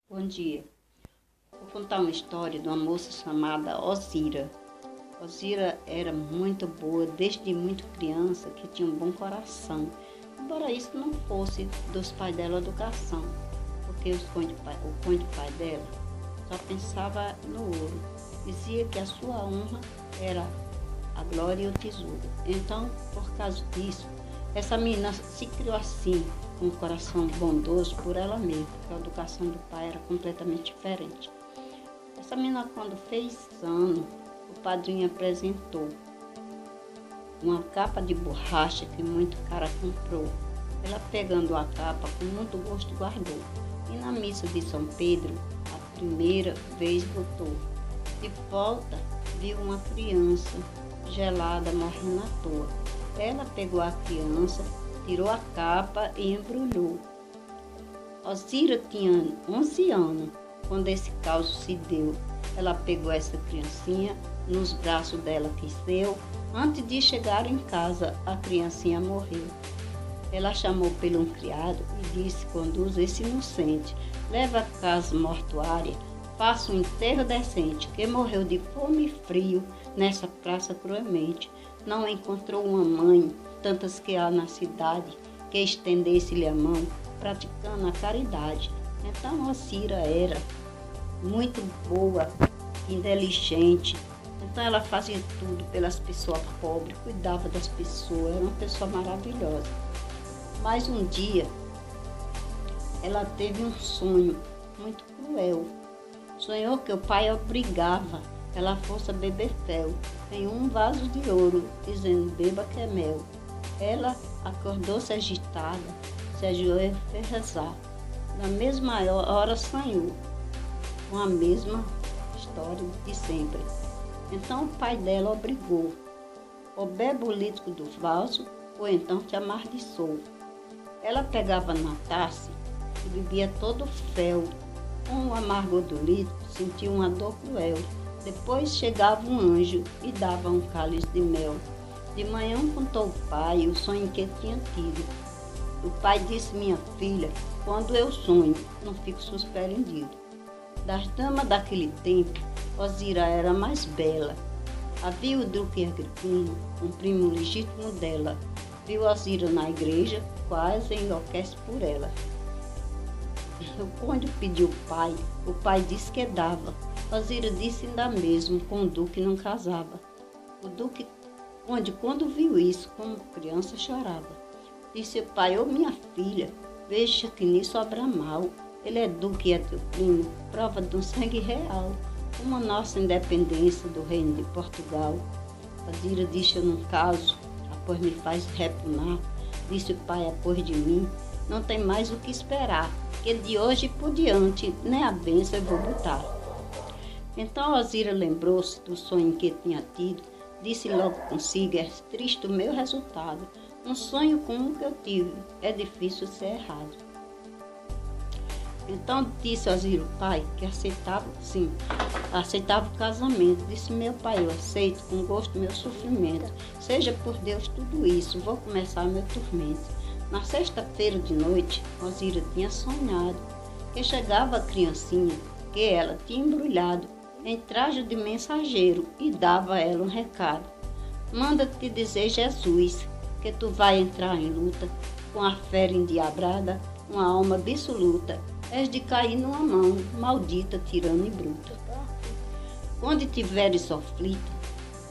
Bom dia. Vou contar uma história de uma moça chamada Ozira. Ozira era muito boa, desde muito criança, que tinha um bom coração. Embora isso não fosse dos pais dela a educação, porque o sonho do pai dela só pensava no ouro. Dizia que a sua honra era a glória e o tesouro. Então, por causa disso, essa menina se criou assim, com um coração bondoso por ela mesma, porque a educação do pai era completamente diferente. Essa menina, quando fez ano, o padrinho apresentou uma capa de borracha que muito cara comprou. Ela, pegando a capa, com muito gosto guardou. E na missa de São Pedro, a primeira vez botou. De volta, viu uma criança gelada morrendo à toa. Ela pegou a criança, tirou a capa e embrulhou. Ozira tinha 11 anos quando esse caos se deu. Ela pegou essa criancinha, nos braços dela aqueceu. Antes de chegar em casa, a criancinha morreu. Ela chamou pelo um criado e disse: conduz esse inocente, leva a casa mortuária, faça um enterro decente, que morreu de fome e frio nessa praça cruelmente. Não encontrou uma mãe, tantas que há na cidade, que estendesse-lhe a mão, praticando a caridade. Então Ozira era muito boa, inteligente. Então ela fazia tudo pelas pessoas pobres, cuidava das pessoas, era uma pessoa maravilhosa. Mas um dia ela teve um sonho muito cruel. Sonhou que o pai obrigava ela fosse beber fel em um vaso de ouro, dizendo: beba que é mel. Ela acordou-se agitada, se ajoelhou e fez rezar. Na mesma hora sonhou com a mesma história de sempre. Então o pai dela obrigou: ou bebe o litro do vaso, ou então te amaldiçoou. Ela pegava na taça e bebia todo o fel. Com o amargor do litro, sentia uma dor cruel. Depois chegava um anjo e dava um cálice de mel. De manhã contou o pai o sonho que tinha tido. O pai disse: minha filha, quando eu sonho, não fico surpreendido. Das damas daquele tempo, Ozira era a mais bela. Havia o Duque Agripino, um primo legítimo dela. Viu Ozira na igreja, quase enlouquece por ela. Quando pediu o pai disse que dava. Ozira disse ainda mesmo, com o Duque não casava. O Duque, quando viu isso, como criança, chorava. Disse o pai: ô minha filha, veja que nisso obra mal. Ele é Duque e é teu primo, prova de um sangue real, como a nossa independência do reino de Portugal. Ozira disse: eu não caso, após me faz repunar. Disse o pai: após de mim, não tem mais o que esperar, que de hoje por diante nem a bênção eu vou botar. Então Ozira lembrou-se do sonho que tinha tido, disse logo consigo: é triste o meu resultado. Um sonho como o que eu tive, é difícil ser errado. Então disse Ozira o pai que aceitava, sim, aceitava o casamento. Disse: meu pai, eu aceito com gosto meu sofrimento. Seja por Deus tudo isso, vou começar meu tormento. Na sexta-feira de noite, Ozira tinha sonhado que chegava a criancinha que ela tinha embrulhado em traje de mensageiro e dava a ela um recado: manda-te dizer Jesus, que tu vai entrar em luta com a fera endiabrada, uma alma absoluta. És de cair numa mão, maldita, tirana e bruta. Quando tiveres aflita,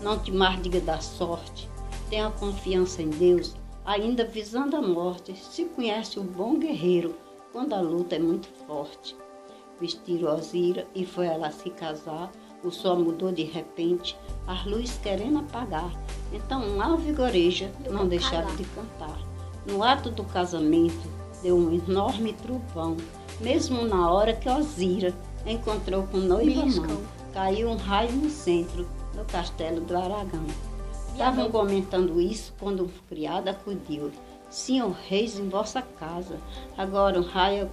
não te mais diga da sorte. Tenha confiança em Deus, ainda visando a morte. Se conhece o bom guerreiro, quando a luta é muito forte. Vestiram Ozira e foi ela se casar. O sol mudou de repente, as luzes querendo apagar. Então um alvigoreja não deixaram de cantar. No ato do casamento, deu um enorme trovão. Mesmo na hora que Ozira encontrou com o noivo amão, caiu um raio no centro do castelo do Aragão. Estavam comentando isso quando um criado acudiu: senhor reis, em vossa casa, agora o raio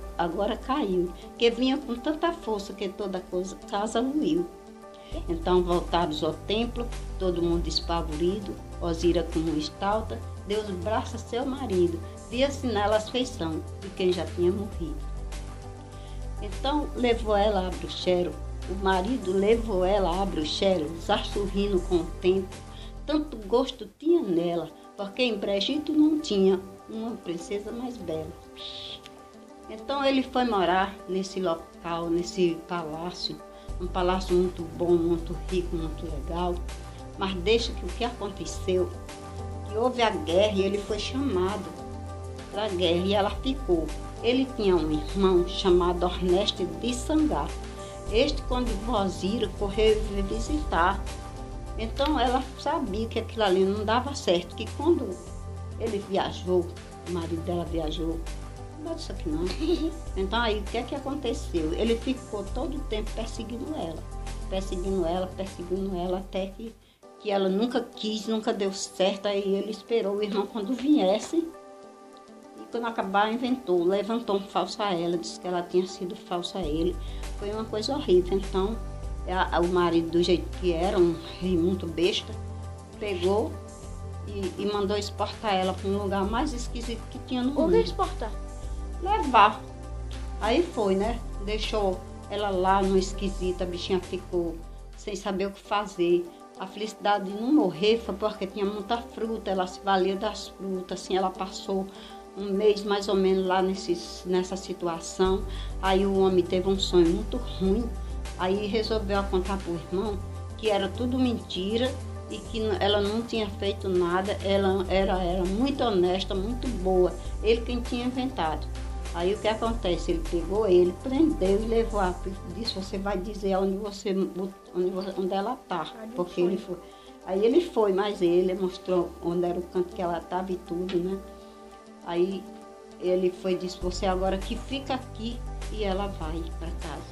caiu, que vinha com tanta força que toda a casa ruiu. Então voltaram ao templo, todo mundo espavorido. Ozira, como estalta, deu os braços a seu marido, via-se nela as feição de quem já tinha morrido. Então levou ela a Bruxelas, o marido levou ela a Bruxelas, já sorrindo com o tempo. Tanto gosto tinha nela, porque em Egito não tinha uma princesa mais bela. Então ele foi morar nesse local, nesse palácio, um palácio muito bom, muito rico, muito legal. Mas deixa que o que aconteceu, que houve a guerra e ele foi chamado para a guerra e ela ficou. Ele tinha um irmão chamado Ernesto de Sangar. Este, quando Vozira correu visitar, então ela sabia que aquilo ali não dava certo, que quando ele viajou, o marido dela viajou, não dá isso aqui não. Então aí o que é que aconteceu? Ele ficou todo o tempo perseguindo ela, até que ela nunca quis, nunca deu certo. Aí ele esperou o irmão quando viesse, e quando acabar inventou, levantou um falso a ela, disse que ela tinha sido falsa a ele. Foi uma coisa horrível. Então o marido, do jeito que era, um rei muito besta, pegou e mandou exportar ela para um lugar mais esquisito que tinha no mundo. O que exportar? Levar. Aí foi, né? Deixou ela lá no esquisito, a bichinha ficou sem saber o que fazer. A felicidade de não morrer foi porque tinha muita fruta, ela se valia das frutas, assim, ela passou um mês mais ou menos lá nessa situação. Aí o homem teve um sonho muito ruim, aí resolveu contar para o irmão que era tudo mentira e que ela não tinha feito nada, ela era muito honesta, muito boa, ele quem tinha inventado. Aí o que acontece? Ele pegou ele, prendeu e levou a... Disse, você vai dizer onde ela está. Porque ele foi. Aí ele foi, mas ele mostrou onde era o canto que ela estava e tudo, né? Aí ele foi e disse, você agora que fica aqui e ela vai para casa.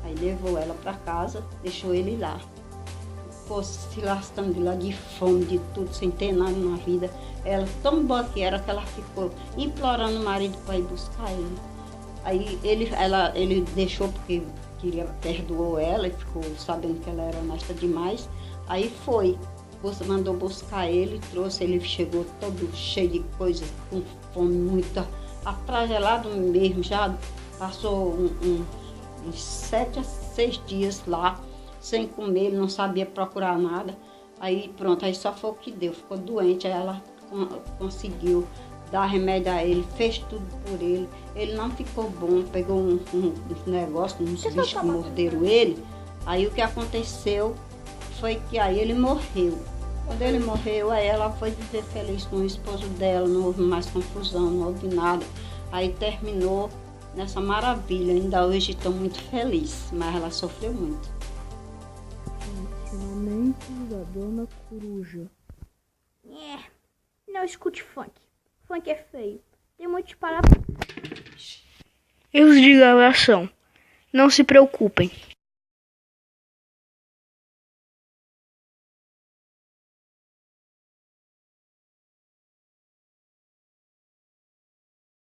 Aí levou ela para casa, deixou ele lá. Ficou se lascando de lá de fome, de tudo, sem ter nada na vida. Ela, tão boa que era, que ela ficou implorando o marido para ir buscar ele. Aí ele deixou porque perdoou ela e ficou sabendo que ela era honesta demais. Aí foi, mandou buscar ele, trouxe, ele chegou todo cheio de coisas, com fome, muito afragelado mesmo. Já passou uns 7 a 6 dias lá, sem comer, ele não sabia procurar nada. Aí pronto, aí só foi o que deu, ficou doente, aí ela conseguiu dar remédio a ele, fez tudo por ele. Ele não ficou bom, pegou um negócio, uns bichos que morderam ele. Aí o que aconteceu foi que aí ele morreu. Quando ele morreu, aí ela foi viver feliz com o esposo dela, não houve mais confusão, não houve nada. Aí terminou nessa maravilha, ainda hoje estou muito feliz, mas ela sofreu muito. Ensinamentos da Dona Coruja. Não escute funk. Funk é feio. Tem muitos palavrões. Erros de gravação. Não se preocupem.